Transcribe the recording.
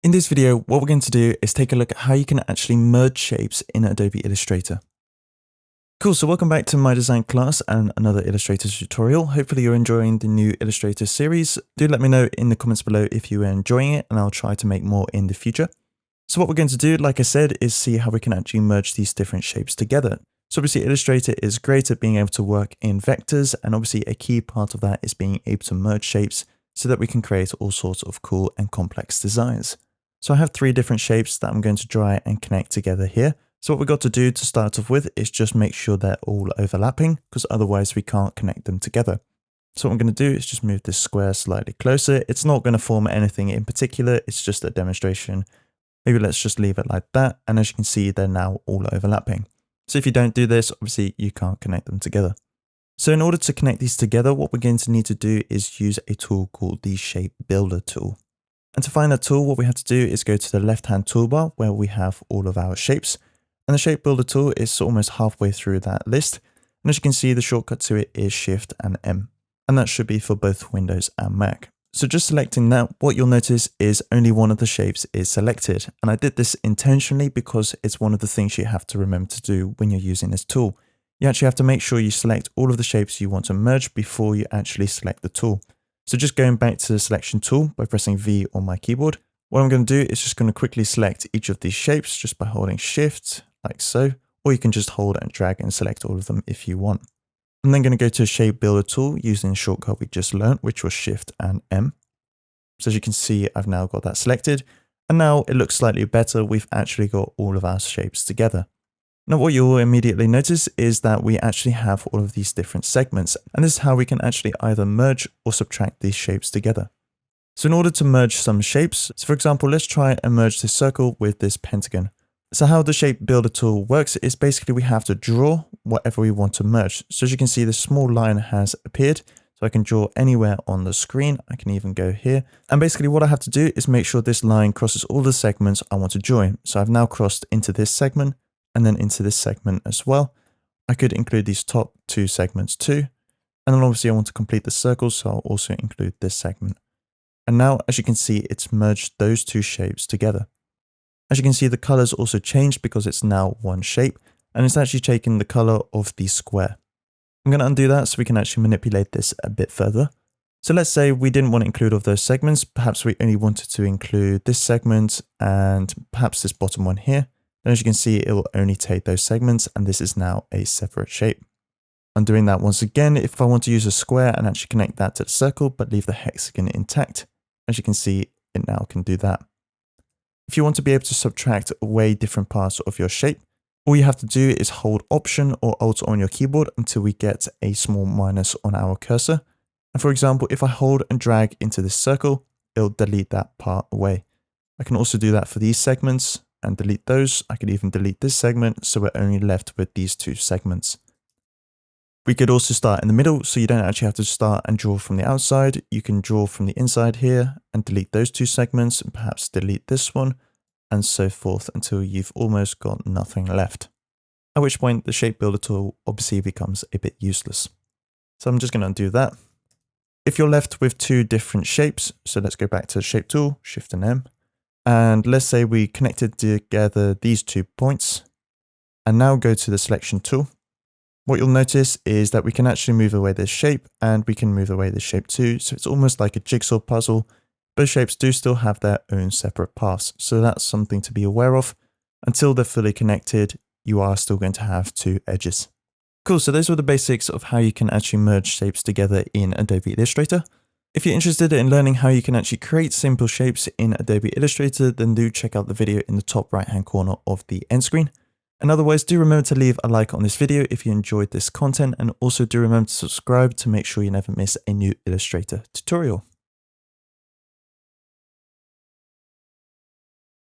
In this video, what we're going to do is take a look at how you can actually merge shapes in Adobe Illustrator. Cool, so welcome back to my design class and another Illustrator tutorial. Hopefully you're enjoying the new Illustrator series. Do let me know in the comments below if you are enjoying it, and I'll try to make more in the future. So what we're going to do, like I said, is see how we can actually merge these different shapes together. So obviously Illustrator is great at being able to work in vectors, and obviously a key part of that is being able to merge shapes so that we can create all sorts of cool and complex designs. So I have three different shapes that I'm going to try and connect together here. So what we've got to do to start off with is just make sure they're all overlapping, because otherwise we can't connect them together. So what I'm going to do is just move this square slightly closer. It's not going to form anything in particular. It's just a demonstration. Maybe let's just leave it like that. And as you can see, they're now all overlapping. So if you don't do this, obviously you can't connect them together. So in order to connect these together, what we're going to need to do is use a tool called the Shape Builder tool. And to find that tool, what we have to do is go to the left-hand toolbar where we have all of our shapes. And the Shape Builder tool is almost halfway through that list. And as you can see, the shortcut to it is Shift and M. And that should be for both Windows and Mac. So just selecting that, what you'll notice is only one of the shapes is selected. And I did this intentionally because it's one of the things you have to remember to do when you're using this tool. You actually have to make sure you select all of the shapes you want to merge before you actually select the tool. So just going back to the selection tool by pressing V on my keyboard, what I'm going to do is just going to quickly select each of these shapes just by holding Shift, like so, or you can just hold and drag and select all of them if you want. I'm then going to go to Shape Builder tool using the shortcut we just learned, which was Shift and M. So as you can see, I've now got that selected, and now it looks slightly better. We've actually got all of our shapes together. Now what you'll immediately notice is that we actually have all of these different segments, and this is how we can actually either merge or subtract these shapes together. So in order to merge some shapes, so for example, let's try and merge this circle with this pentagon. So how the Shape Builder tool works is basically we have to draw whatever we want to merge. So as you can see, this small line has appeared, so I can draw anywhere on the screen. I can even go here. And basically what I have to do is make sure this line crosses all the segments I want to join. So I've now crossed into this segment, and then into this segment as well. I could include these top two segments too. And then obviously I want to complete the circle, so I'll also include this segment. And now, as you can see, it's merged those two shapes together. As you can see, the colors also changed because it's now one shape, and it's actually taken the color of the square. I'm going to undo that so we can actually manipulate this a bit further. So let's say we didn't want to include all of those segments. Perhaps we only wanted to include this segment and perhaps this bottom one here. And as you can see, it will only take those segments, and this is now a separate shape. Undoing that once again, if I want to use a square and actually connect that to the circle, but leave the hexagon intact, as you can see, it now can do that. If you want to be able to subtract away different parts of your shape, all you have to do is hold Option or Alt on your keyboard until we get a small minus on our cursor. And for example, if I hold and drag into this circle, it'll delete that part away. I can also do that for these segments and delete those. I could even delete this segment, so we're only left with these two segments. We could also start in the middle, so you don't actually have to start and draw from the outside. You can draw from the inside here and delete those two segments, and perhaps delete this one, and so forth until you've almost got nothing left. At which point the Shape Builder tool obviously becomes a bit useless. So I'm just going to undo that. If you're left with two different shapes, so let's go back to the Shape tool, Shift and M. And let's say we connected together these 2 points and now go to the selection tool. What you'll notice is that we can actually move away this shape and we can move away this shape too. So it's almost like a jigsaw puzzle. Both shapes do still have their own separate paths. So that's something to be aware of. Until they're fully connected, you are still going to have two edges. Cool, so those were the basics of how you can actually merge shapes together in Adobe Illustrator. If you're interested in learning how you can actually create simple shapes in Adobe Illustrator, then do check out the video in the top right hand corner of the end screen. And otherwise, do remember to leave a like on this video if you enjoyed this content, and also do remember to subscribe to make sure you never miss a new Illustrator tutorial.